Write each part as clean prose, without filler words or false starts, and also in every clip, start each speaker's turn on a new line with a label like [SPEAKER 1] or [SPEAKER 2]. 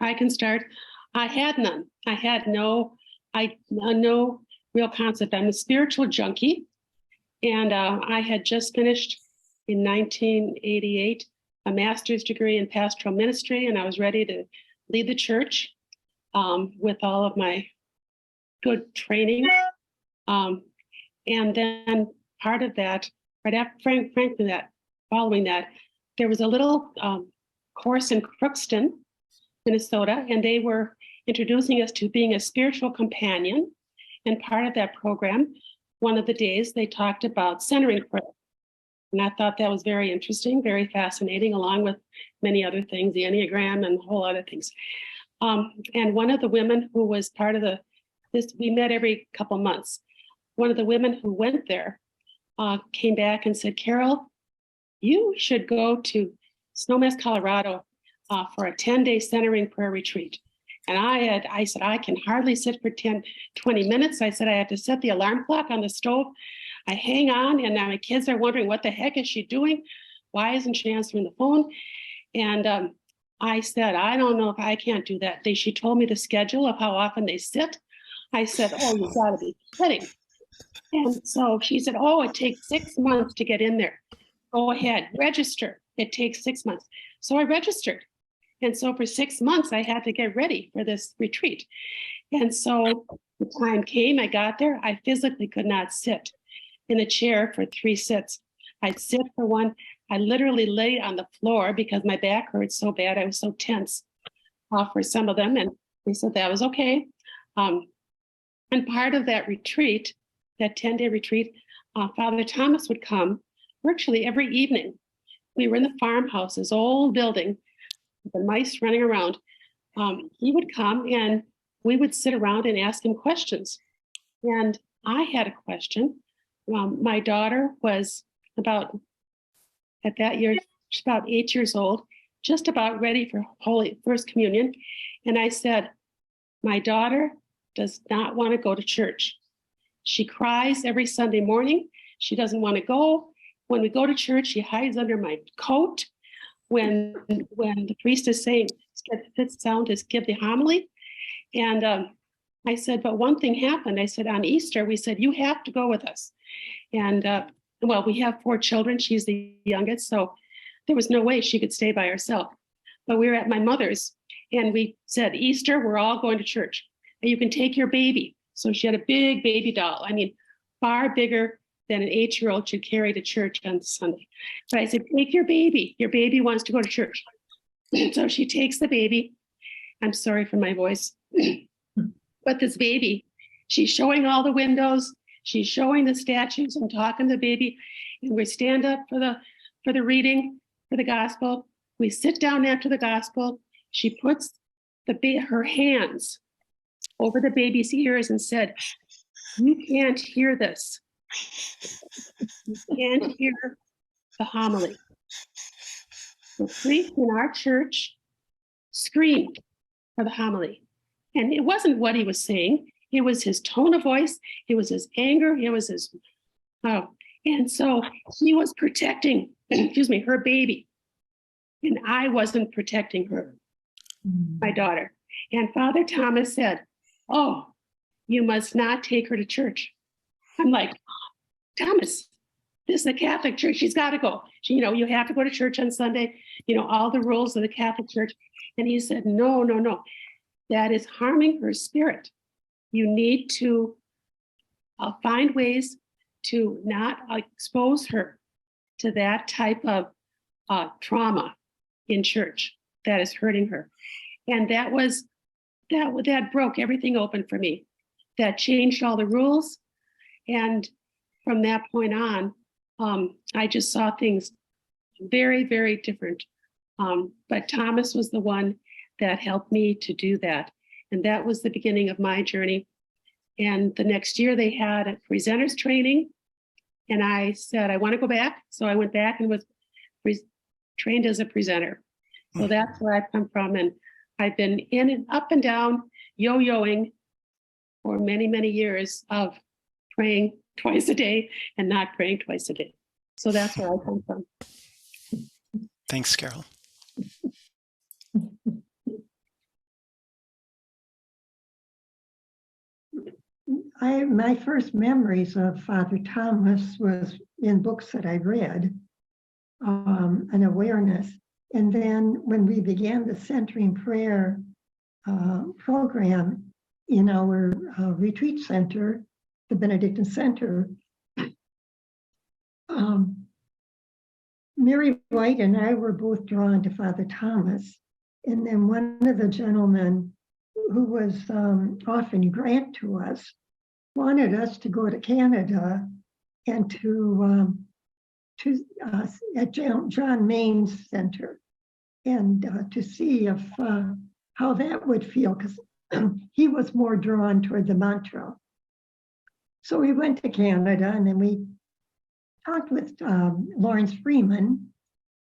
[SPEAKER 1] I can start. I had none. I had no real concept. I'm a spiritual junkie, and I had just finished in 1988 a master's degree in pastoral ministry, and I was ready to lead the church with all of my good training. And then part of that, right after, frankly, following that, there was a little course in Crookston, Minnesota, and they were introducing us to being a spiritual companion. And part of that program, one of the days, they talked about centering prayer. And I thought that was very interesting, very fascinating, along with many other things, the Enneagram and a whole other things. And one of the women who was part of this, we met every couple months. One of the women who went there came back and said, Carol, you should go to Snowmass, Colorado for a 10-day centering prayer retreat. And I said, I can hardly sit for 10, 20 minutes. I said, I have to set the alarm clock on the stove. I hang on, and now my kids are wondering, what the heck is she doing? Why isn't she answering the phone? And I said, I don't know if I can't do that. She told me the schedule of how often they sit. I said, oh, you gotta be kidding. And so she said, oh, it takes 6 months to get in there. Go ahead, register. It takes 6 months. So I registered. And so for 6 months, I had to get ready for this retreat. And so the time came, I got there. I physically could not sit in a chair for 3 sits. I'd sit for one. I literally lay on the floor because my back hurt so bad. I was so tense for some of them. And they said that was okay. And part of that retreat, that 10-day retreat, Father Thomas would come virtually every evening. We were in the farmhouse, this old building, with the mice running around. He would come and we would sit around and ask him questions. And I had a question. My daughter was about 8 years old, just about ready for Holy First Communion. And I said, my daughter does not want to go to church. She cries every Sunday morning. She doesn't want to go. When we go to church, she hides under my coat. When the priest is saying, fifth sound is give the homily. And I said, but one thing happened. I said, on Easter, we said, you have to go with us. And well, we have 4 children. She's the youngest. So there was no way she could stay by herself. But we were at my mother's and we said, Easter, we're all going to church. And you can take your baby. So she had a big baby doll. I mean, far bigger than an 8-year-old should carry to church on Sunday. But I said, take your baby. Your baby wants to go to church. So she takes the baby. I'm sorry for my voice. But this baby, she's showing all the windows. She's showing the statues and talking to the baby. And we stand up for the reading, for the gospel. We sit down after the gospel. She puts her hands over the baby's ears and said, you can't hear this. You can't hear the homily. The priest in our church screamed for the homily. And it wasn't what he was saying. It was his tone of voice. It was his anger. It was his, and so he was protecting, her baby. And I wasn't protecting her, my daughter. And Father Thomas said, oh, you must not take her to church. I'm like, Thomas, this is a Catholic church. She's got to go. You have to go to church on Sunday, all the rules of the Catholic Church. And he said, no. That is harming her spirit. You need to find ways to not expose her to that type of trauma in church that is hurting her. And that broke everything open for me. That changed all the rules. And from that point on, I just saw things very, very different. But Thomas was the one that helped me to do that. And that was the beginning of my journey. And the next year they had a presenter's training. And I said, I want to go back. So I went back and was trained as a presenter. So that's where I've come from. And I've been in and up and down, yo-yoing for many, many years of praying twice a day and not praying twice a day. So that's where I come from.
[SPEAKER 2] Thanks, Carol. my first memories of Father Thomas was in books that I read, an awareness. And then when we began the Centering Prayer program in our retreat center, the Benedictine Center, Mary White and I were both drawn to Father Thomas. And then one of the gentlemen who was offering grant to us wanted us to go to Canada and to at John Main's Center and to see if how that would feel, because he was more drawn toward the mantra. So we went to Canada, and then we talked with Lawrence Freeman,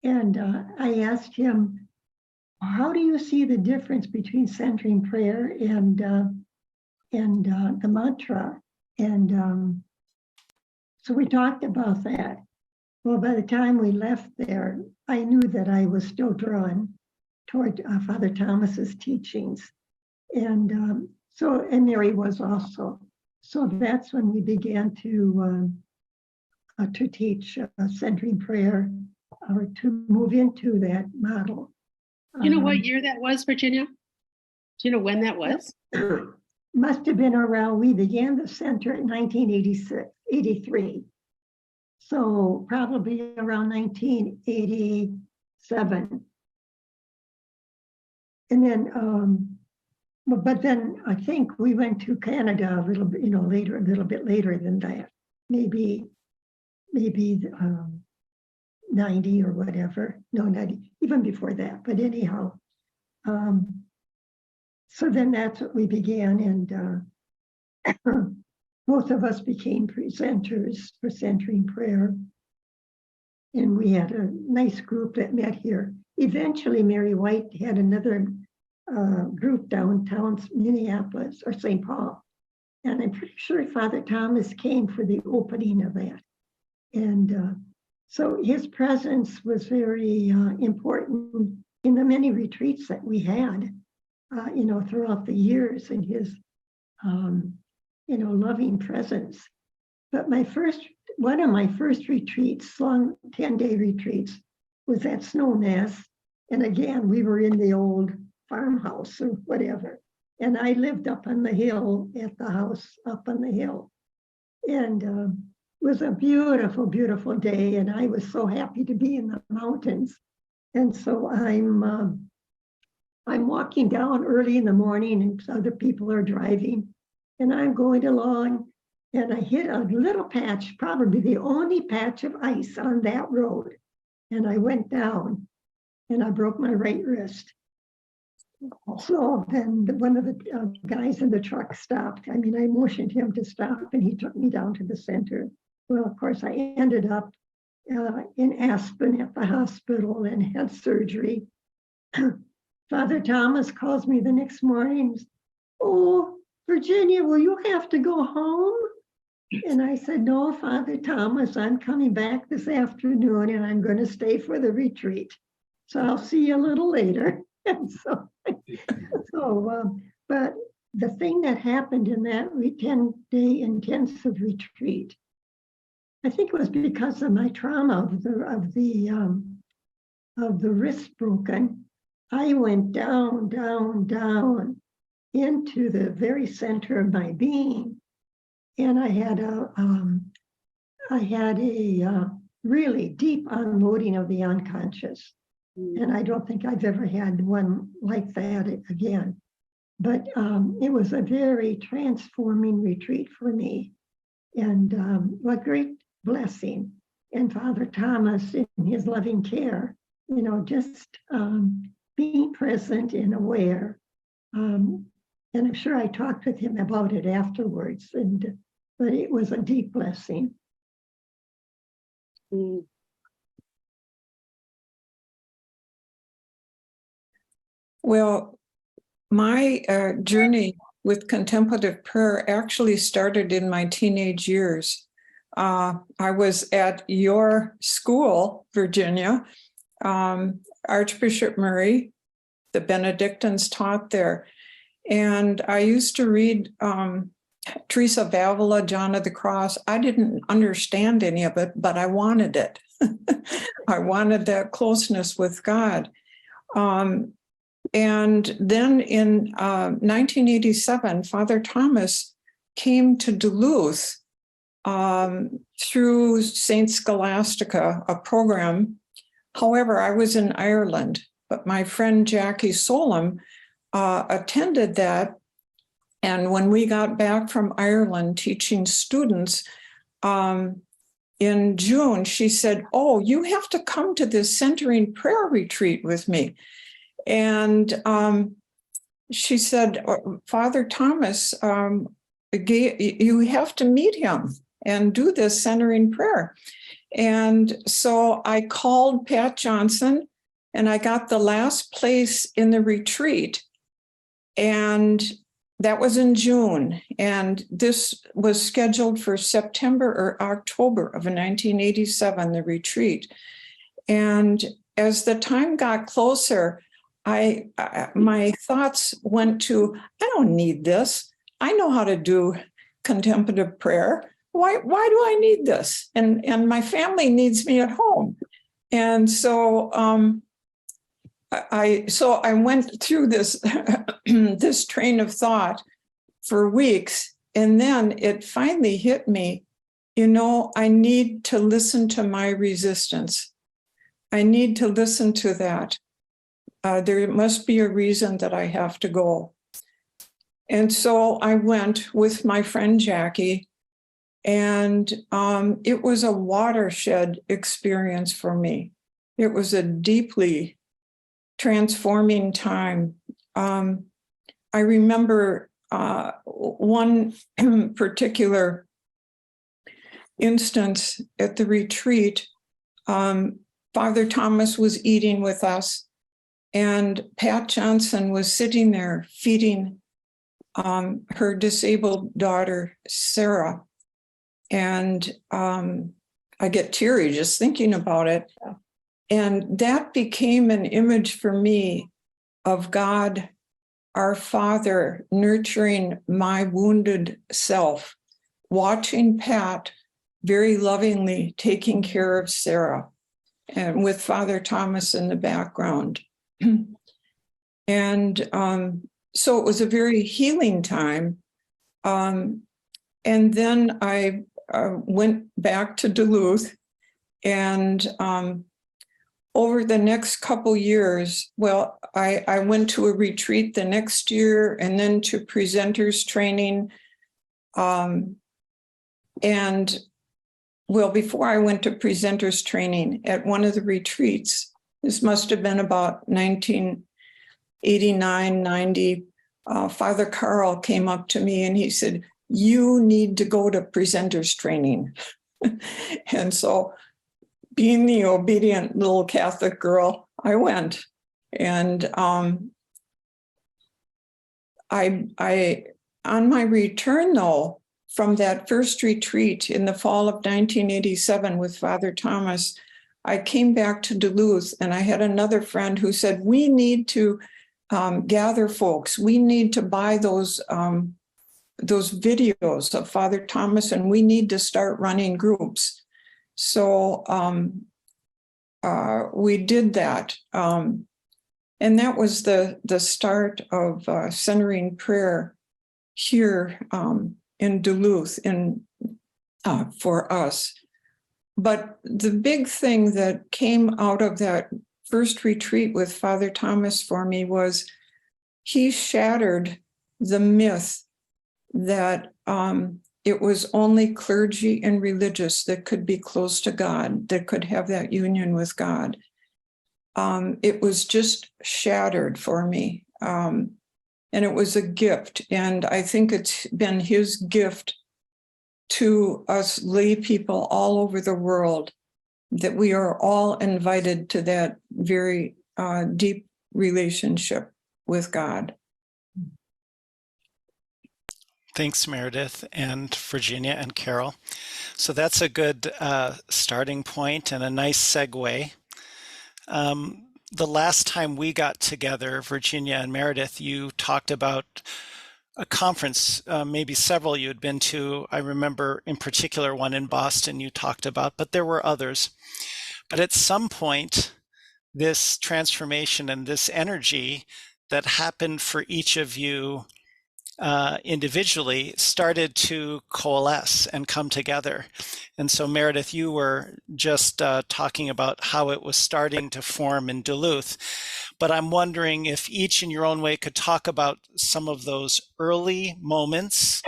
[SPEAKER 2] and I asked him, how do you see the difference between centering prayer and the mantra? And so we talked about that. Well, by the time we left there, I knew that I was still drawn toward Father Thomas's teachings. And and Mary was also. So that's when we began to teach centering prayer, or to move into that model.
[SPEAKER 1] Do you know what year that was, Virginia? Do you know when that was?
[SPEAKER 2] Must have been around, we began the center in 1983. So probably around 1987. And then, but then I think we went to Canada a little bit, later, a little bit later than that. Maybe 90 or whatever. No, 90, even before that. But anyhow, so then that's what we began, and both of us became presenters for centering prayer. And we had a nice group that met here. Eventually, Mary White had another group downtown Minneapolis or St. Paul. And I'm pretty sure Father Thomas came for the opening of that. And so his presence was very important in the many retreats that we had, throughout the years, and his, loving presence. But one of my first retreats, long 10-day retreats, was at Snow Mass. And again, we were in the old farmhouse or whatever. And I lived up on the hill at the house up on the hill. And it was a beautiful, beautiful day. And I was so happy to be in the mountains. And so I'm walking down early in the morning, and other people are driving. And I'm going along, and I hit a little patch, probably the only patch of ice on that road. And I went down, and I broke my right wrist. So then one of the guys in the truck stopped. I motioned him to stop, and he took me down to the center. Well, of course, I ended up in Aspen at the hospital and had surgery. Father Thomas calls me the next morning. Oh, Virginia, will you have to go home? And I said, no, Father Thomas, I'm coming back this afternoon, and I'm going to stay for the retreat. So I'll see you a little later. And but the thing that happened in that 10-day intensive retreat, I think it was because of my trauma of the wrist broken. I went down, down, down into the very center of my being, and I had a really deep unloading of the unconscious. And I don't think I've ever had one like that again. But it was a very transforming retreat for me. And what great blessing. And Father Thomas, in his loving care, just being present and aware. And I'm sure I talked with him about it afterwards. But it was a deep blessing.
[SPEAKER 1] Mm.
[SPEAKER 3] Well, my journey with contemplative prayer actually started in my teenage years. I was at your school, Virginia. Archbishop Murray, the Benedictines taught there. And I used to read Teresa of Avila, John of the Cross. I didn't understand any of it, but I wanted it. I wanted that closeness with God. And then in 1987, Father Thomas came to Duluth through St. Scholastica, a program. However, I was in Ireland, but my friend Jackie Solom attended that. And when we got back from Ireland teaching students, in June, she said, "Oh, you have to come to this centering prayer retreat with me." And she said, "Father Thomas, you have to meet him and do this centering prayer." And so I called Pat Johnson, and I got the last place in the retreat. And that was in June. And this was scheduled for September or October of 1987, the retreat. And as the time got closer, my thoughts went to, I don't need this. I know how to do contemplative prayer. Why do I need this? And my family needs me at home. And so I went through this this train of thought for weeks, and then it finally hit me. I need to listen to my resistance. I need to listen to that. There must be a reason that I have to go. And so I went with my friend Jackie, and it was a watershed experience for me. It was a deeply transforming time. I remember one particular instance at the retreat. Father Thomas was eating with us, and Pat Johnson was sitting there feeding her disabled daughter, Sarah. And I get teary just thinking about it. And that became an image for me of God, our Father, nurturing my wounded self, watching Pat very lovingly taking care of Sarah, and with Father Thomas in the background. And so it was a very healing time. And then I went back to Duluth, and over the next couple years, I went to a retreat the next year, and then to presenters training. Before I went to presenters training, at one of the retreats, this must have been about 1989, 90, Father Carl came up to me and he said, "You need to go to presenters training." And so, being the obedient little Catholic girl, I went. And I on my return, though, from that first retreat in the fall of 1987 with Father Thomas, I came back to Duluth, and I had another friend who said, "We need to gather folks. We need to buy those videos of Father Thomas, and we need to start running groups." So we did that. And that was the start of centering prayer here in Duluth for us. But the big thing that came out of that first retreat with Father Thomas for me was he shattered the myth that it was only clergy and religious that could be close to God, that could have that union with God. It was just shattered for me. And it was a gift. And I think it's been his gift to us lay people all over the world, that we are all invited to that very deep relationship with God.
[SPEAKER 4] Thanks, Meredith and Virginia and Carol. So that's a good starting point and a nice segue. The last time we got together, Virginia and Meredith, you talked about a conference, maybe several you had been to. I remember in particular one in Boston you talked about, but there were others. But at some point, this transformation and this energy that happened for each of you individually started to coalesce and come together. And so, Meredith, you were just talking about how it was starting to form in Duluth. But I'm wondering if each in your own way could talk about some of those early moments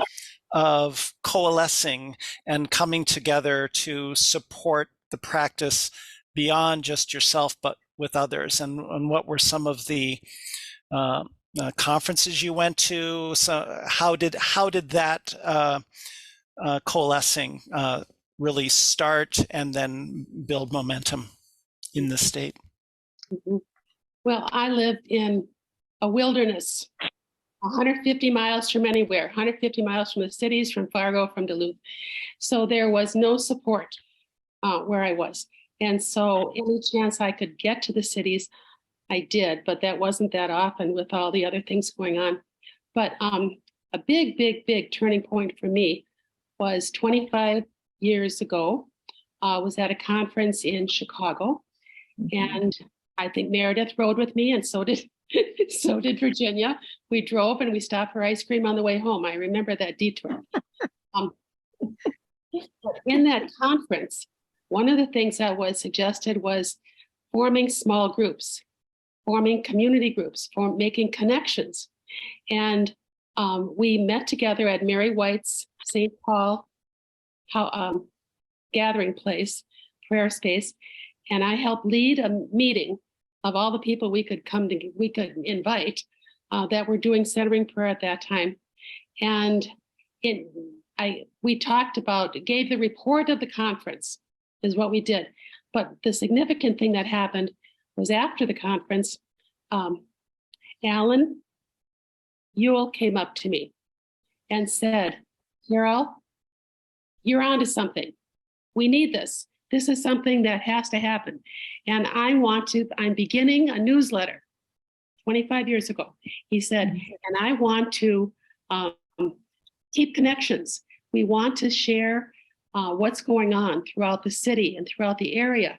[SPEAKER 4] of coalescing and coming together to support the practice beyond just yourself, but with others. And what were some of the conferences you went to? So how did that coalescing really start and then build momentum in the state?
[SPEAKER 1] Mm-hmm. Well, I lived in a wilderness, 150 miles from anywhere, 150 miles from the cities, from Fargo, from Duluth. So there was no support where I was. And so any chance I could get to the cities, I did, but that wasn't that often with all the other things going on. But a big turning point for me was 25 years ago. I was at a conference in Chicago, and I think Meredith rode with me, and so did Virginia. We drove and we stopped for ice cream on the way home. I remember that detour. In that conference, one of the things that was suggested was forming small groups, forming community groups, making connections. And we met together at Mary White's St. Paul gathering place, prayer space, and I helped lead a meeting of all the people we could invite that were doing centering prayer at that time. And we talked about, gave the report of the conference is what we did. But the significant thing that happened was after the conference, Alan Ewell came up to me and said, Carol, you're onto something. We need this. This is something that has to happen. And I'm beginning a newsletter 25 years ago. He said, and I want to keep connections. We want to share what's going on throughout the city and throughout the area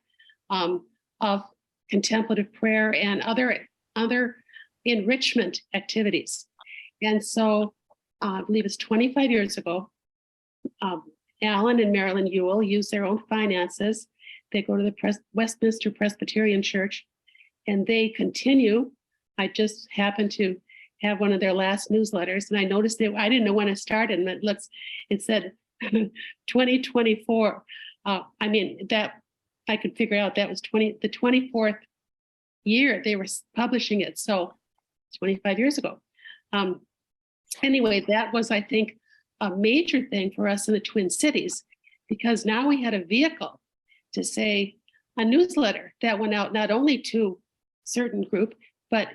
[SPEAKER 1] of contemplative prayer and other enrichment activities. And so I believe it's 25 years ago, Alan and Marilyn Ewell use their own finances. They go to the Westminster Presbyterian Church, and they continue. I just happened to have one of their last newsletters, and I noticed that I didn't know when it started, and it said 2024. That I could figure out that was the 24th year they were publishing it. So 25 years ago. Anyway, that was, I think, a major thing for us in the Twin Cities, because now we had a vehicle to say a newsletter that went out not only to certain group, but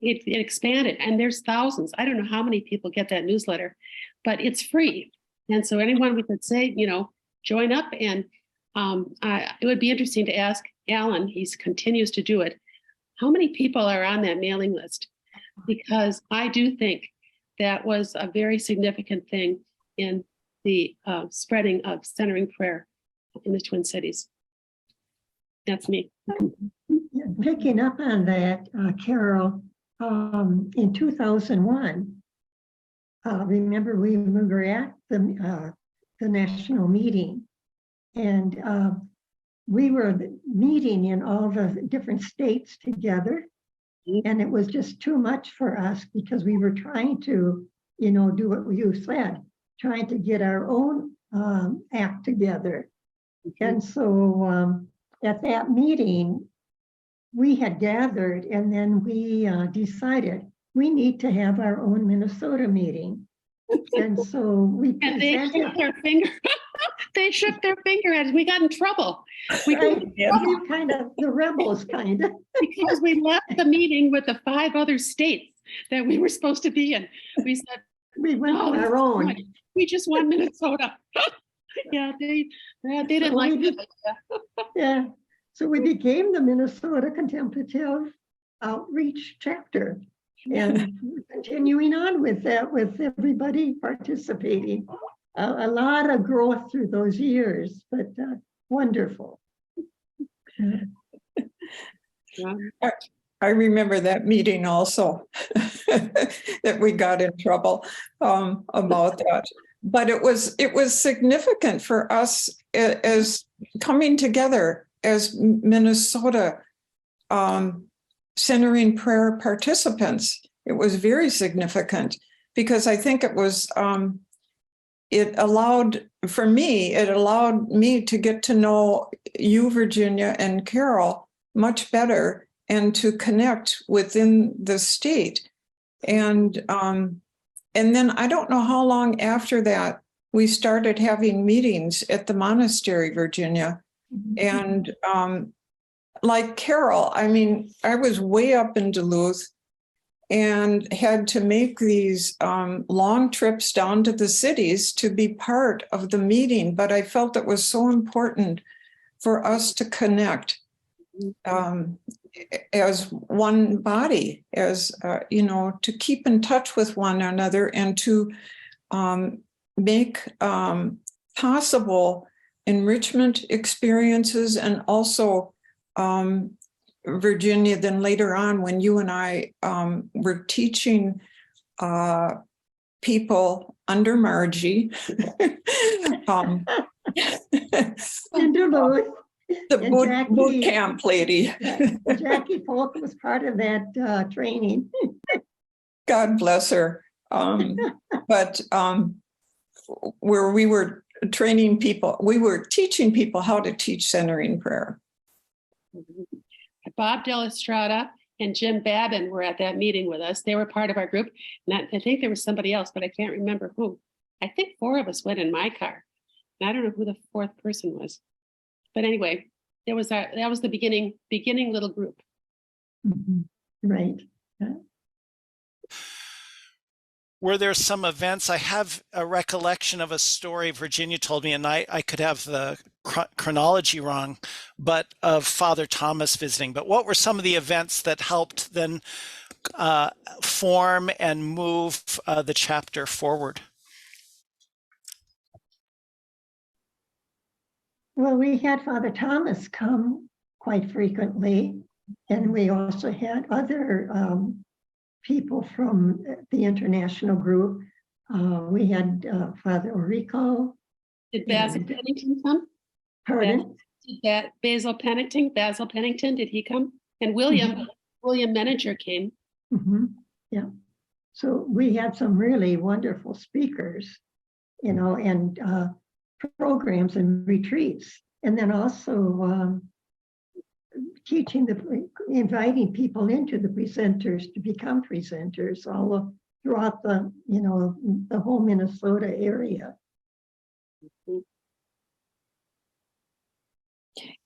[SPEAKER 1] it expanded, and there's thousands. I don't know how many people get that newsletter, but it's free. And so anyone we could say, join up, and it would be interesting to ask Alan, he continues to do it, how many people are on that mailing list? Because I do think that was a very significant thing in the spreading of centering prayer in the Twin Cities. That's me.
[SPEAKER 2] Picking up on that, Carol, in 2001, remember we were at the national meeting, and we were meeting in all the different states together, and it was just too much for us because we were trying to, do what you said, trying to get our own act together. And so at that meeting, we had gathered, and then we decided we need to have our own Minnesota meeting. And so we
[SPEAKER 1] presented. They shook their finger. They shook their finger at us. We got in trouble. We
[SPEAKER 2] kind of the rebels, kind of.
[SPEAKER 1] Because we left the meeting with the 5 other states that we were supposed to be in. We said,
[SPEAKER 2] we went on our own.
[SPEAKER 1] Right. We just want Minnesota. Yeah, they didn't like it.
[SPEAKER 2] Yeah. So we became the Minnesota Contemplative Outreach chapter. And continuing on with that, with everybody participating. A lot of growth through those years, but wonderful.
[SPEAKER 3] I remember that meeting also, that we got in trouble about that. But it was significant for us as coming together as Minnesota centering prayer participants. It was very significant because I think it allowed me to get to know you, Virginia, and Carol much better and to connect within the state. And then I don't know how long after that, we started having meetings at the monastery, Virginia. And like Carol, I mean, I was way up in Duluth and had to make these long trips down to the cities to be part of the meeting. But I felt it was so important for us to connect as one body, as, to keep in touch with one another and to make possible enrichment experiences. And also, Virginia, then later on, when you and I were teaching people under Margie,
[SPEAKER 2] In Duluth.
[SPEAKER 3] the boot camp lady.
[SPEAKER 2] Jackie Polk was part of that training.
[SPEAKER 3] God bless her. But where we were training people, we were teaching people how to teach centering prayer.
[SPEAKER 1] Bob Della Strada and Jim Babin were at that meeting with us. They were part of our group. And I think there was somebody else, but I can't remember who. I think 4 of us went in my car. And I don't know who the 4th person was. But anyway, that was the beginning little group.
[SPEAKER 2] Right.
[SPEAKER 4] Were there some events? I have a recollection of a story Virginia told me, and I could have the chronology wrong, but of Father Thomas visiting. But what were some of the events that helped then form and move the chapter forward?
[SPEAKER 2] Well, we had Father Thomas come quite frequently, and we also had other people from the international group. We had Father Orico.
[SPEAKER 1] Did Basil Pennington come?
[SPEAKER 2] Pardon?
[SPEAKER 1] Basil Pennington, did he come? And William Meninger came.
[SPEAKER 2] Yeah. So we had some really wonderful speakers, and programs and retreats. And then also inviting people into the presenters to become presenters all throughout the whole Minnesota area.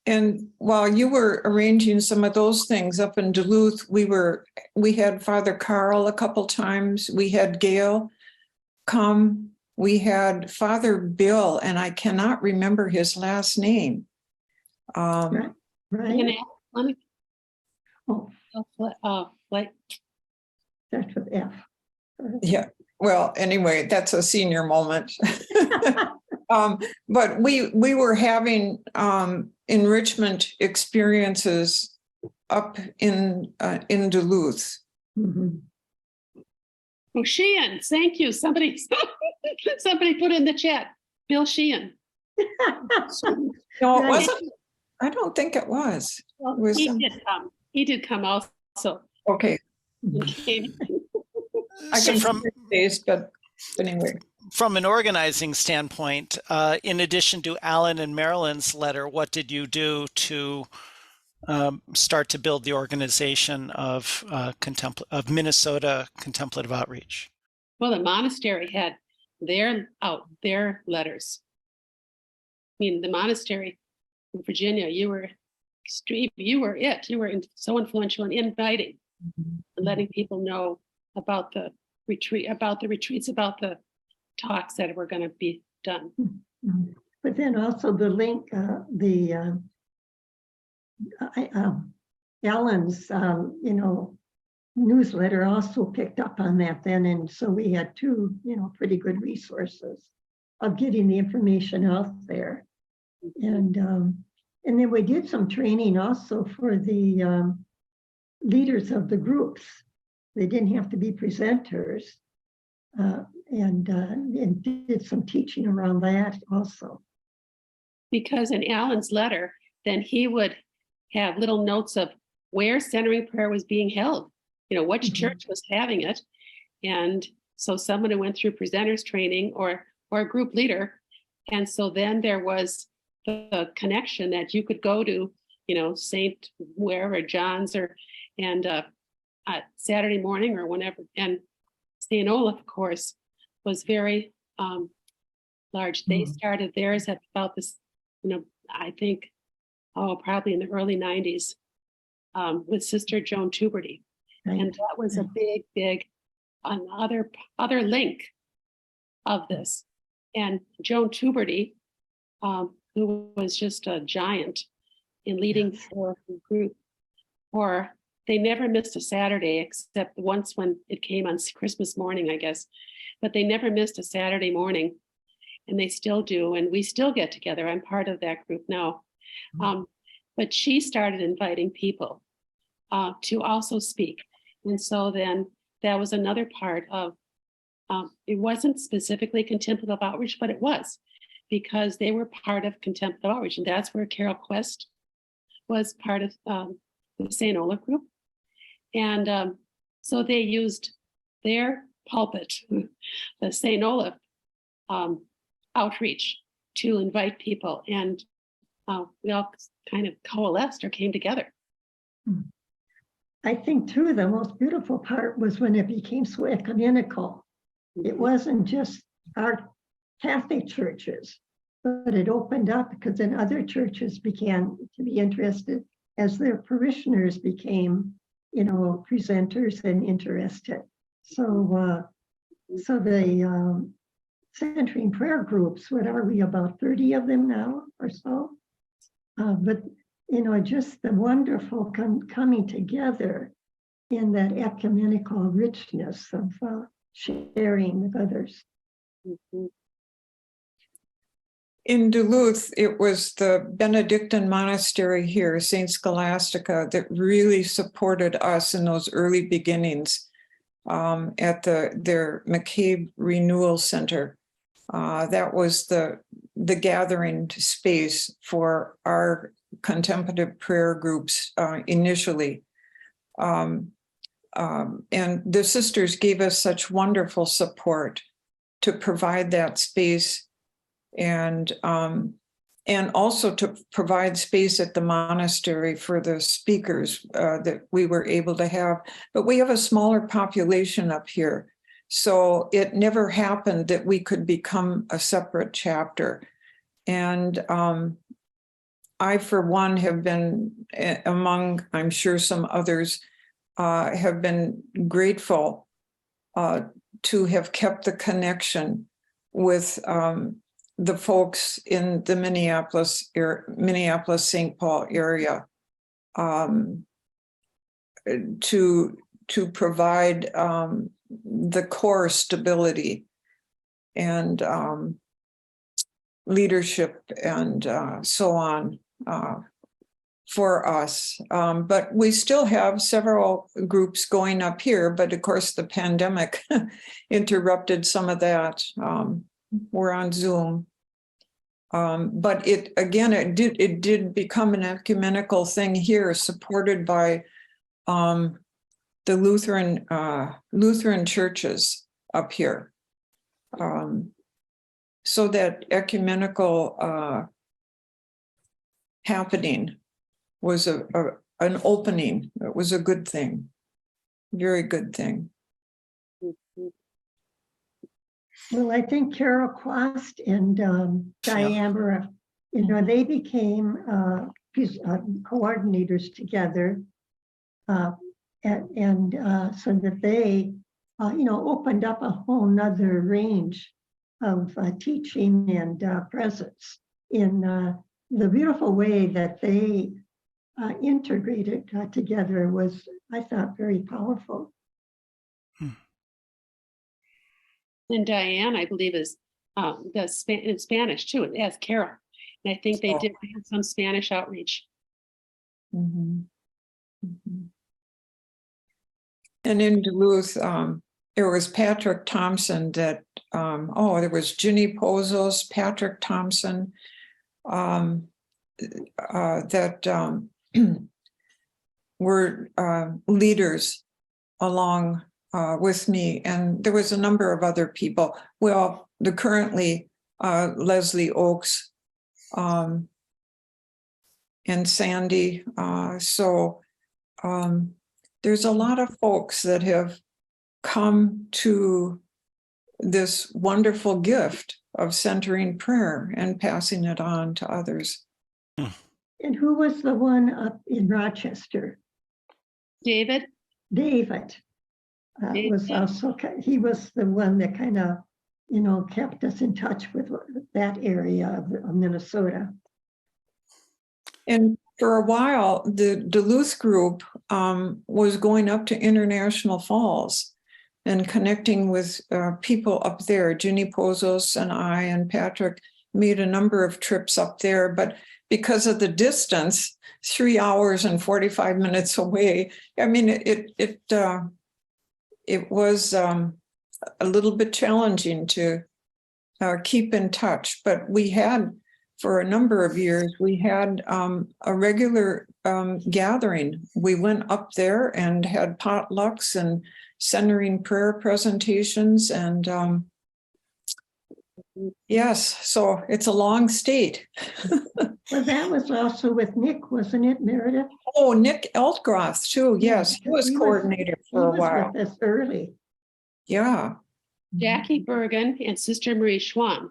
[SPEAKER 3] And while you were arranging some of those things up in Duluth, we had Father Carl a couple times. We had Gail come. We had Father Bill, and I cannot remember his last name.
[SPEAKER 2] Right.
[SPEAKER 1] Like
[SPEAKER 2] Starts with F.
[SPEAKER 3] Yeah. Well, anyway, that's a senior moment. But we were having enrichment experiences up in Duluth.
[SPEAKER 1] Oh, Sheehan, thank you. Somebody put in the chat, Bill Sheehan.
[SPEAKER 3] No, it wasn't. I don't think it was.
[SPEAKER 1] Well,
[SPEAKER 3] It was
[SPEAKER 1] He did come also.
[SPEAKER 3] okay. I
[SPEAKER 4] So
[SPEAKER 3] can but anyway.
[SPEAKER 4] From an organizing standpoint, in addition to Alan and Marilyn's letter, what did you do to start to build the organization of Minnesota Contemplative Outreach?
[SPEAKER 1] Well, the monastery had their letters. I mean, the monastery in Virginia, you were extreme. You were so influential in inviting and letting people know about the retreats, about the talks that were going to be done.
[SPEAKER 2] But then also the link, Alan's, newsletter also picked up on that then. And so we had two, pretty good resources of getting the information out there. And then we did some training also for the leaders of the groups. They didn't have to be presenters, and did some teaching around that also.
[SPEAKER 1] Because in Alan's letter, then he would have little notes of where centering prayer was being held, which church was having it. And so someone who went through presenters training or a group leader. And so then there was the connection that you could go to, St. wherever, John's and Saturday morning or whenever. And St. Olaf, of course, was very large. They started theirs at about this, I think, probably in the early 90s with Sister Joan Tuberty. Right. And that was a big another link of this. And Joan Tuberty, who was just a giant in leading her group, or they never missed a Saturday except once when it came on Christmas morning, I guess. But they never missed a Saturday morning, and they still do. And we still get together. I'm part of that group now. But she started inviting people to also speak. And so then that was another part of, it wasn't specifically contemplative outreach, but it was, because they were part of contemplative outreach. And that's where Carol Quest was part of the St. Olaf group. And so they used their pulpit, the St. Olaf outreach, to invite people. And we all kind of coalesced or came together.
[SPEAKER 2] I think, too, the most beautiful part was when it became so ecumenical. It wasn't just our Catholic churches, but it opened up because then other churches began to be interested as their parishioners became, presenters and interested. So the centering prayer groups, what are we, about 30 of them now or so? But just the wonderful coming together in that ecumenical richness of sharing with others.
[SPEAKER 3] In Duluth, it was the Benedictine monastery here, St. Scholastica, that really supported us in those early beginnings at their McCabe Renewal Center. That was the gathering space for our contemplative prayer groups initially. And the sisters gave us such wonderful support to provide that space, and also to provide space at the monastery for the speakers that we were able to have. But we have a smaller population up here, so it never happened that we could become a separate chapter. And I, for one, have been among, I'm sure some others, have been grateful to have kept the connection with the folks in the Minneapolis-St. Paul area to provide the core stability and leadership and so on for us. But we still have several groups going up here, but of course the pandemic interrupted some of that. We're on Zoom. But it did become an ecumenical thing here, supported by the Lutheran churches up here. So that ecumenical happening was an opening. It was a good thing, very good thing.
[SPEAKER 2] Well, I think Carol Quast and Diambra, they became coordinators together, and so that they, opened up a whole nother range of teaching and presence in the beautiful way that they integrated together was, I thought, very powerful.
[SPEAKER 1] And Diane, I believe, is does in Spanish too, as Carol. And I think they
[SPEAKER 3] Oh.
[SPEAKER 1] did have some Spanish outreach.
[SPEAKER 3] Mhm. Mhm. And in Duluth, there was Patrick Thompson that, there was Ginny Pozos, Patrick Thompson, that were leaders along with me. And there was a number of other people. Well, the currently Leslie Oakes and Sandy. So there's a lot of folks that have come to this wonderful gift of centering prayer and passing it on to others.
[SPEAKER 2] And who was the one up in Rochester?
[SPEAKER 1] David?
[SPEAKER 2] David was also, he was the one that kind of, kept us in touch with that area of Minnesota.
[SPEAKER 3] And for a while, the Duluth group was going up to International Falls and connecting with people up there. Ginny Pozos and I and Patrick made a number of trips up there, but because of the distance, 3 hours and 45 minutes away, I mean, it was a little bit challenging to keep in touch, but we had, for a number of years, we had a regular gathering. We went up there and had potlucks and centering prayer presentations. And yes, so it's a long state.
[SPEAKER 2] Well, that was also with Nick, wasn't it, Meredith?
[SPEAKER 3] Oh, Nick Eltgroth too. Yes, he was
[SPEAKER 2] He
[SPEAKER 3] coordinator for a while.
[SPEAKER 2] With us early.
[SPEAKER 3] Yeah.
[SPEAKER 1] Jackie Bergen and Sister Marie Schwann.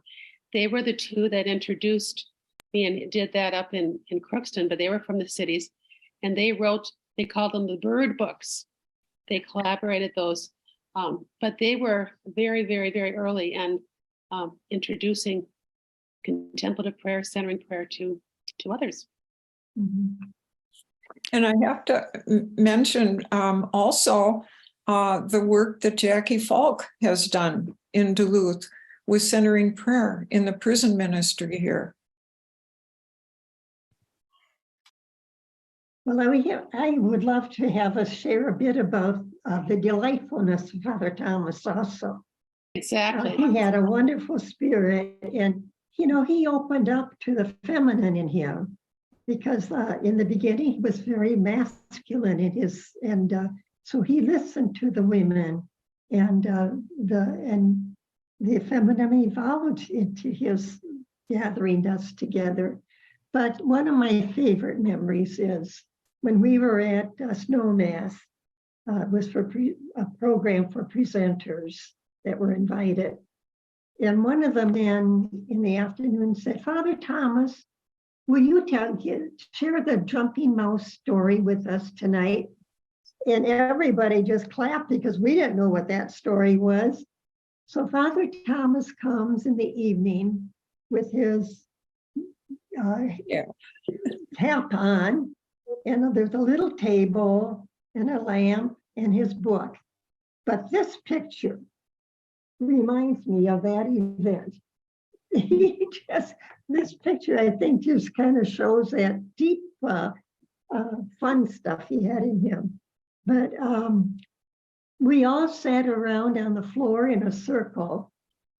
[SPEAKER 1] They were the two that introduced me and did that up in Crookston, but they were from the cities. And they called them the Bird Books. They collaborated those. But they were very, very, very early and introducing contemplative prayer, centering prayer to others.
[SPEAKER 2] Mhm.
[SPEAKER 3] And I have to mention also the work that Jackie Falk has done in Duluth with centering prayer in the prison ministry here.
[SPEAKER 2] Well, I would love to have us share a bit about the delightfulness of Father Thomas also.
[SPEAKER 1] Exactly.
[SPEAKER 2] He had a wonderful spirit, and he opened up to the feminine in him, because in the beginning he was very masculine in his, and so he listened to the women, and the feminine evolved into his gathering us together. But one of my favorite memories is when we were at Snow Mass. It was for a program for presenters that were invited. And one of the men in the afternoon said, Father Thomas, will you share the jumping mouse story with us tonight? And everybody just clapped because we didn't know what that story was. So Father Thomas comes in the evening with his hat on, and there's a little table and a lamp and his book. But this picture reminds me of that event. This picture, I think, just kind of shows that deep, fun stuff he had in him. But we all sat around on the floor in a circle,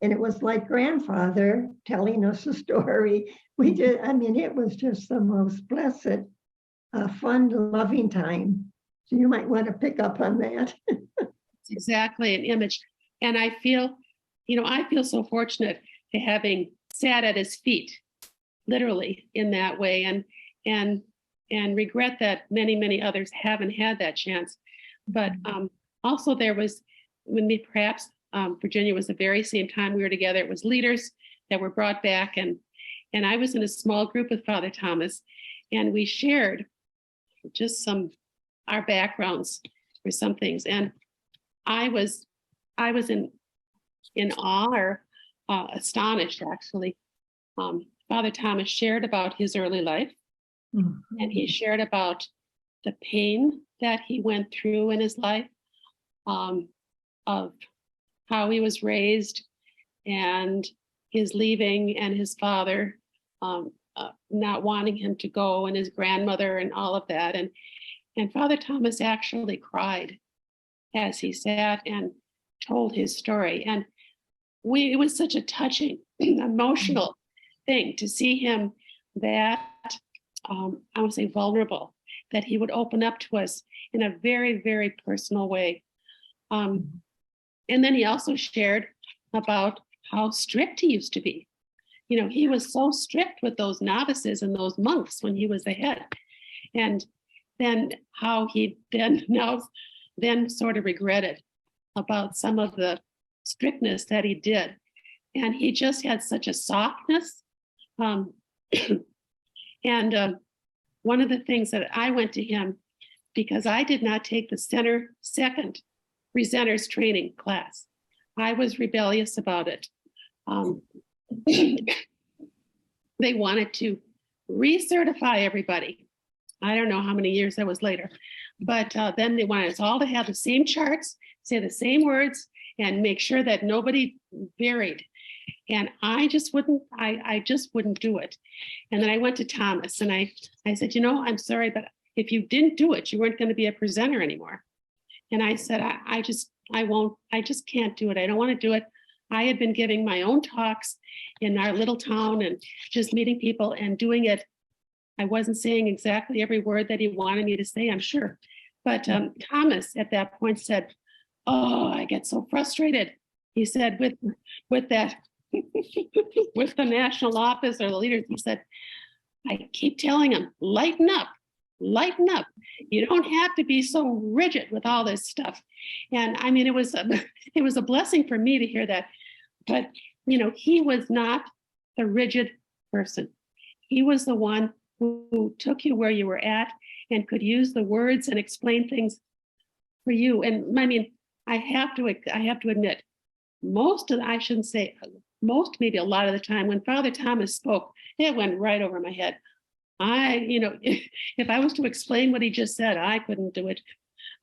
[SPEAKER 2] and it was like grandfather telling us a story. It was just the most blessed, fun, loving time. So you might want to pick up on that.
[SPEAKER 1] It's exactly an image. And I feel so fortunate to having sat at his feet, literally in that way, and regret that many, many others haven't had that chance. But also there was, perhaps Virginia was the very same time we were together, it was leaders that were brought back, and I was in a small group with Father Thomas, and we shared just our backgrounds for some things. And I was in awe, or astonished, actually. Father Thomas shared about his early life, And he shared about the pain that he went through in his life, of how he was raised and his leaving and his father not wanting him to go, and his grandmother and all of that. And Father Thomas actually cried as he sat and told his story. And it was such a touching, emotional thing to see him that, I would say, vulnerable, that he would open up to us in a very, very personal way. And then he also shared about how strict he used to be. You know, he was so strict with those novices and those monks when he was the head. And then how he then sort of regretted about some of the strictness that he did. And he just had such a softness. And one of the things that I went to him, because I did not take the second presenters training class. I was rebellious about it. They wanted to recertify everybody. I don't know how many years that was later, but then they wanted us all to have the same charts, say the same words, and make sure that nobody varied. And I just wouldn't do it. And then I went to Thomas and I said, you know, I'm sorry, but if you didn't do it, you weren't going to be a presenter anymore. And I said, I just can't do it. I don't want to do it. I had been giving my own talks in our little town and just meeting people and doing it. I wasn't saying exactly every word that he wanted me to say, I'm sure. But Thomas at that point said, oh, I get so frustrated. He said, with that, with the national office or the leaders, he said, I keep telling him, lighten up. Lighten up. You don't have to be so rigid with all this stuff. And I mean, it was a blessing for me to hear that. But, you know, he was not the rigid person. He was the one who took you where you were at and could use the words and explain things for you. And I mean, I have to admit, maybe a lot of the time when Father Thomas spoke, it went right over my head. If I was to explain what he just said, I couldn't do it.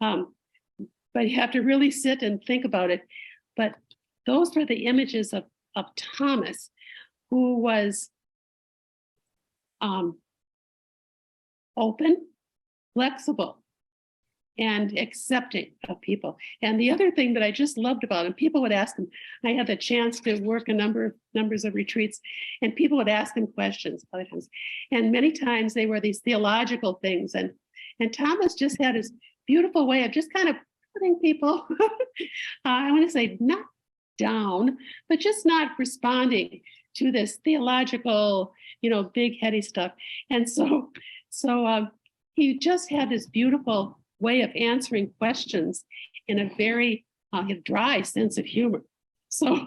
[SPEAKER 1] But you have to really sit and think about it. But those were the images of Thomas, who was open, flexible, and accepting of people. And the other thing that I just loved about him, people would ask him, I had the chance to work numbers of retreats, and people would ask him questions other times. And many times they were these theological things. And Thomas just had his beautiful way of just kind of putting people, I want to say not down, but just not responding to this theological, big heady stuff. And so he just had this beautiful way of answering questions in a very dry sense of humor. So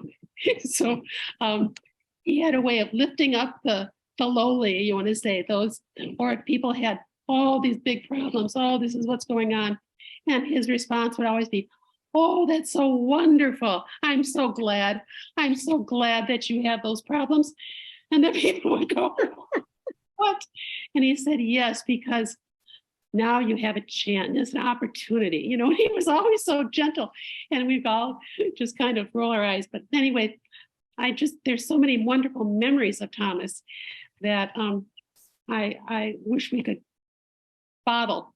[SPEAKER 1] he had a way of lifting up the lowly, you want to say, those, or if people had all these big problems, oh, this is what's going on. And his response would always be, oh, that's so wonderful. I'm so glad that you have those problems. And then people would go, what? And he said, yes, because now you have a chance, there's an opportunity. He was always so gentle, and we've all just kind of roll our eyes. But anyway, there's so many wonderful memories of Thomas that I wish we could bottle.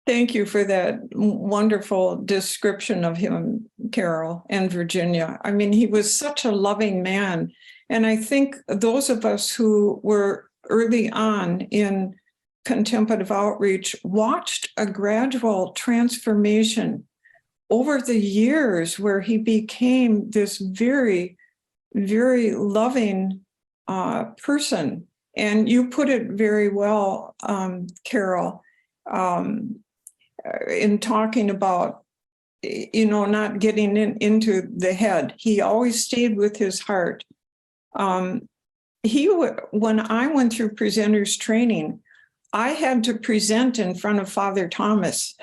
[SPEAKER 3] Thank you for that wonderful description of him, Carol and Virginia. I mean, he was such a loving man. And I think those of us who were early on in contemplative outreach watched a gradual transformation over the years where he became this very, very loving person. And you put it very well, Carol, in talking about, not getting into the head. He always stayed with his heart. When I went through presenters training, I had to present in front of Father Thomas.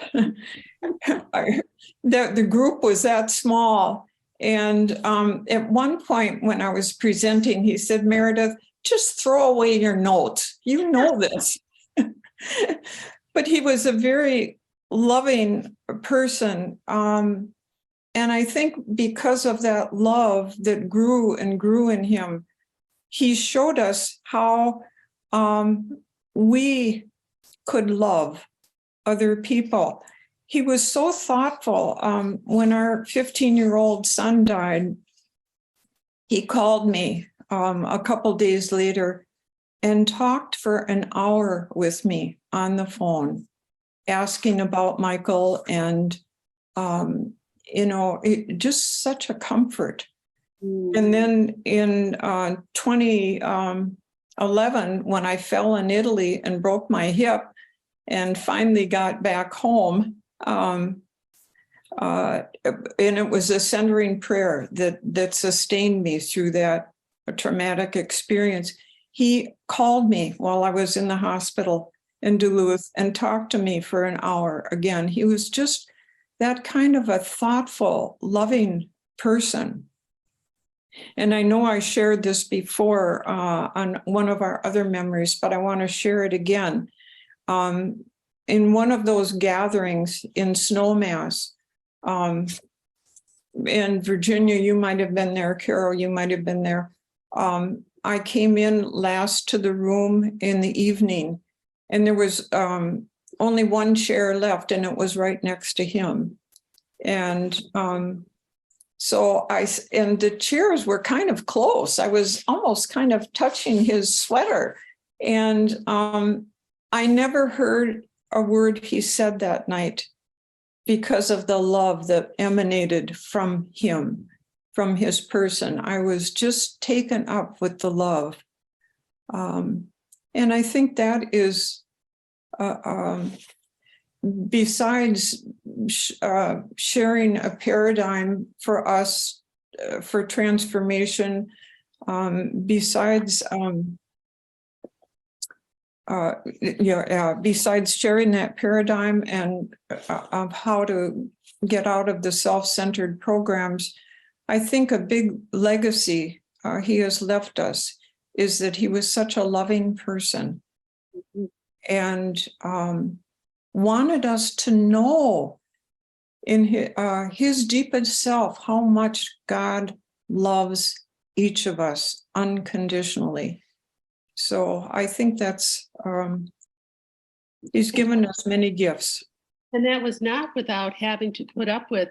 [SPEAKER 3] The group was that small. And at one point when I was presenting, he said, Meredith, just throw away your notes. You know this. But he was a very loving person. And I think because of that love that grew and grew in him, he showed us how we could love other people. He was so thoughtful. When our 15-year-old son died, he called me a couple days later and talked for an hour with me on the phone, asking about Michael, and just such a comfort. And then in 2011, when I fell in Italy and broke my hip and finally got back home, and it was a centering prayer that sustained me through that traumatic experience. He called me while I was in the hospital in Duluth and talked to me for an hour again. He was just that kind of a thoughtful, loving person. And I know I shared this before on one of our other memories, but I want to share it again. In one of those gatherings in Snowmass, in Virginia, you might have been there, Carol, you might have been there. I came in last to the room in the evening, and there was only one chair left, and it was right next to him. And so the chairs were kind of close. I was almost kind of touching his sweater. And I never heard a word he said that night because of the love that emanated from him, from his person. I was just taken up with the love. And I think that is, besides sharing a paradigm for us for transformation, besides sharing that paradigm and of how to get out of the self-centered programs, I think a big legacy he has left us is that he was such a loving person, and wanted us to know in his deepest self how much God loves each of us unconditionally. So I think that's, he's given us many gifts.
[SPEAKER 1] And that was not without having to put up with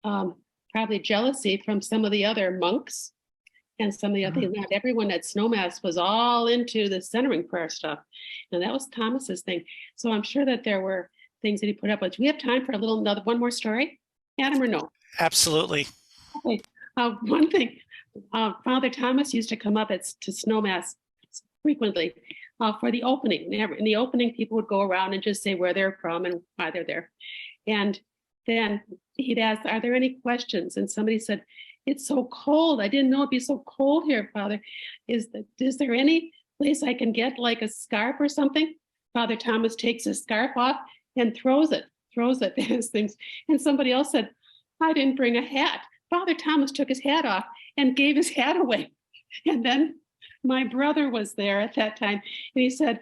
[SPEAKER 1] probably jealousy from some of the other monks and some of the other, not everyone at Snowmass was all into the centering prayer stuff. And that was Thomas's thing. So I'm sure that there were things that he put up with. Do we have time for one more story, Adam, or no?
[SPEAKER 4] Absolutely.
[SPEAKER 1] Okay. One thing, Father Thomas used to come up to Snowmass frequently for the opening. In the opening, people would go around and just say where they're from and why they're there. And then he'd ask, are there any questions? And somebody said, it's so cold. I didn't know it'd be so cold here, Father. Is there any place I can get like a scarf or something? Father Thomas takes his scarf off and throws it as things. And somebody else said, I didn't bring a hat. Father Thomas took his hat off and gave his hat away. And then my brother was there at that time, and he said,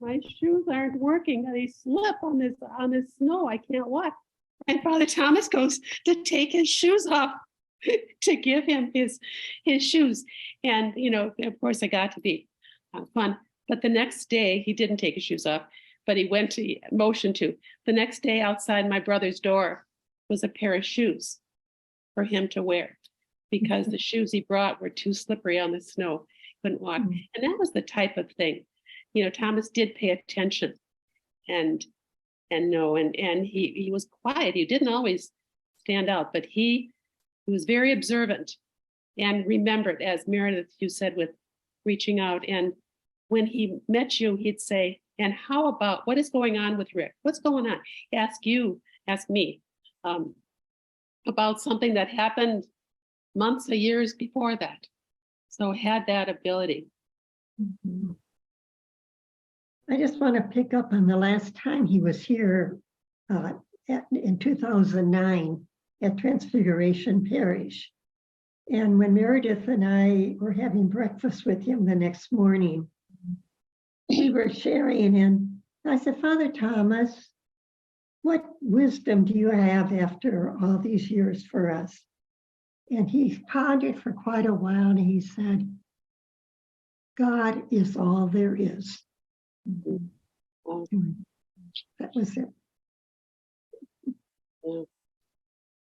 [SPEAKER 1] my shoes aren't working. They slip on this snow. I can't walk. And Father Thomas goes to take his shoes off to give him his shoes. And, of course, it got to be fun. But the next day, he didn't take his shoes off, but he motioned to. The next day outside my brother's door was a pair of shoes for him to wear because the shoes he brought were too slippery on the snow. Couldn't walk. And that was the type of thing. Thomas did pay attention and he was quiet. He didn't always stand out, but he was very observant and remembered, as Meredith, you said, with reaching out. And when he met you, he'd say, and how about, what is going on with Rick? What's going on? Ask me about something that happened months or years before that. So had that ability.
[SPEAKER 2] Mm-hmm. I just want to pick up on the last time he was here in 2009 at Transfiguration Parish. And when Meredith and I were having breakfast with him the next morning, we were sharing, and I said, Father Thomas, what wisdom do you have after all these years for us? And he pondered for quite a while, and he said, God is all there is. That was it.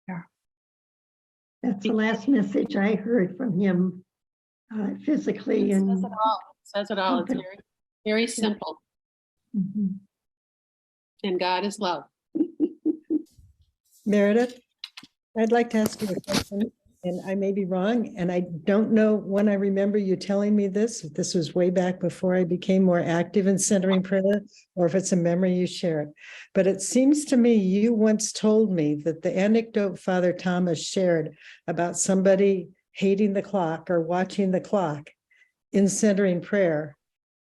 [SPEAKER 1] Yeah.
[SPEAKER 2] That's the last message I heard from him physically.
[SPEAKER 1] It
[SPEAKER 2] And
[SPEAKER 1] says it all. It says it all. It's
[SPEAKER 2] Okay.
[SPEAKER 1] very, very simple.
[SPEAKER 2] Mhm.
[SPEAKER 1] And God is love.
[SPEAKER 5] Meredith, I'd like to ask you a question, and I may be wrong, and I don't know when I remember you telling me this, if this was way back before I became more active in centering prayer, or if it's a memory you shared. But it seems to me you once told me that the anecdote Father Thomas shared about somebody hating the clock or watching the clock in centering prayer,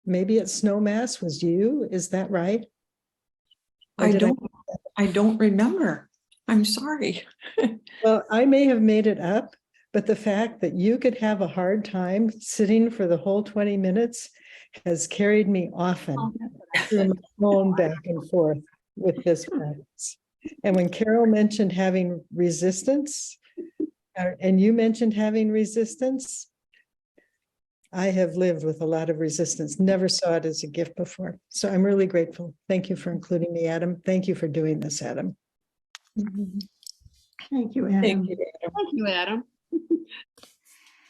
[SPEAKER 5] maybe at Snow Mass, was you. Is that right? Or
[SPEAKER 3] I
[SPEAKER 5] did
[SPEAKER 3] don't remember. I'm sorry.
[SPEAKER 5] Well, I may have made it up, but the fact that you could have a hard time sitting for the whole 20 minutes has carried me often through my phone back and forth with this practice. And when Carol mentioned having resistance, and you mentioned having resistance, I have lived with a lot of resistance, never saw it as a gift before. So I'm really grateful. Thank you for including me, Adam. Thank you for doing this, Adam.
[SPEAKER 2] Thank you, Adam.
[SPEAKER 3] Thank you, Adam.
[SPEAKER 1] Thank you, Adam.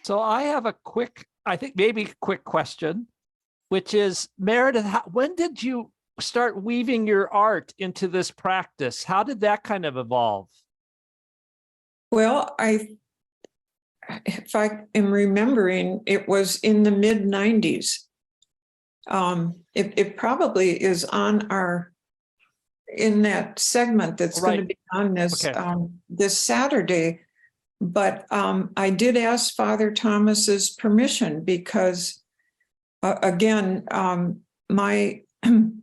[SPEAKER 6] So I have a quick, I think maybe quick question, which is, Meredith, when did you start weaving your art into this practice? How did that kind of evolve?
[SPEAKER 3] Well, if I am remembering, it was in the mid 90s. It probably is on in that segment that's going to be on this this Saturday. But I did ask Father Thomas's permission because, again, I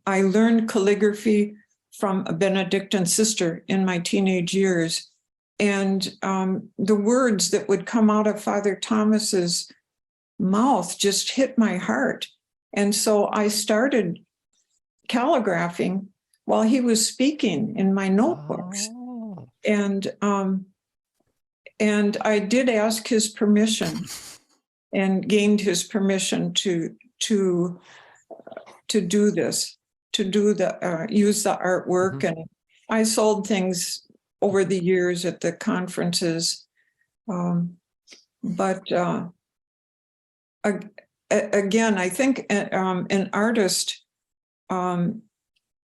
[SPEAKER 3] learned calligraphy from a Benedictine sister in my teenage years. And the words that would come out of Father Thomas's mouth just hit my heart. And so I started calligraphing while he was speaking in my notebooks.
[SPEAKER 6] Oh.
[SPEAKER 3] And I did ask his permission and gained his permission to do this, to do use the artwork.
[SPEAKER 6] Mm-hmm.
[SPEAKER 3] And I sold things over the years at the conferences. But again, I think an artist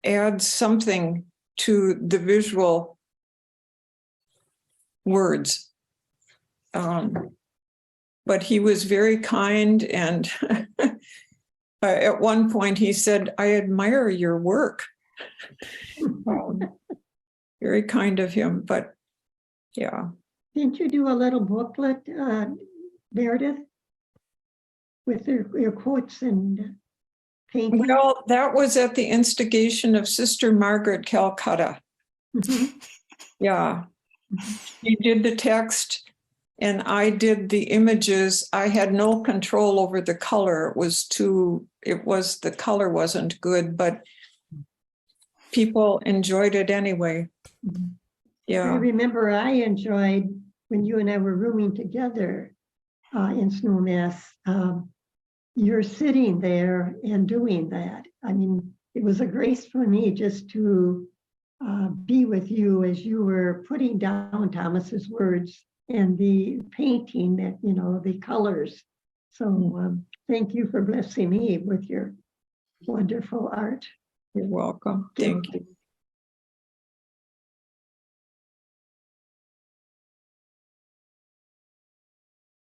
[SPEAKER 3] adds something to the visual words. But he was very kind, and at one point he said, "I admire your work." Very kind of him, but yeah.
[SPEAKER 2] Didn't you do a little booklet, Meredith, with your quotes and paintings?
[SPEAKER 3] Well, that was at the instigation of Sister Margaret Calcutta.
[SPEAKER 2] Mhm.
[SPEAKER 3] Yeah. She did the text and I did the images. I had no control over the color. The color wasn't good, but people enjoyed it anyway.
[SPEAKER 2] I
[SPEAKER 3] Yeah.
[SPEAKER 2] remember I enjoyed when you and I were rooming together in Snow Mass. You're sitting there and doing that. I mean, it was a grace for me just to be with you as you were putting down Thomas's words and the painting that, the colors. So thank you for blessing me with your wonderful art.
[SPEAKER 3] You're welcome. Thank you.